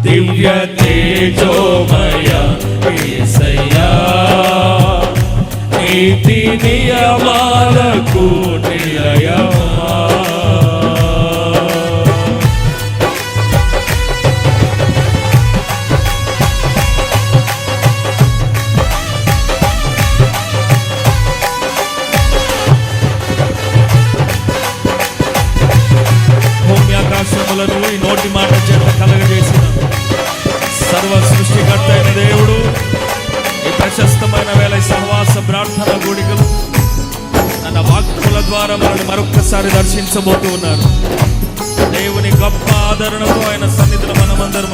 దివ్య తేజోమయ యేసయ్యా, నీతి నియమాలకు నిలయమా. ఆకాశములను ఈ నోటి మాట చేత కలగజేసిన సర్వ సృష్టికర్త అయిన దేవుడు, ఈ ప్రశస్తమైన వేళ సహవాస ప్రార్థన కూడికలు తన వాక్కుల ద్వారా మనల్ని మరొక్కసారి దర్శించబోతూ ఉన్నారు. దేవుని గొప్ప ఆదరణతో ఆయన సన్నిధిలో మనమందరం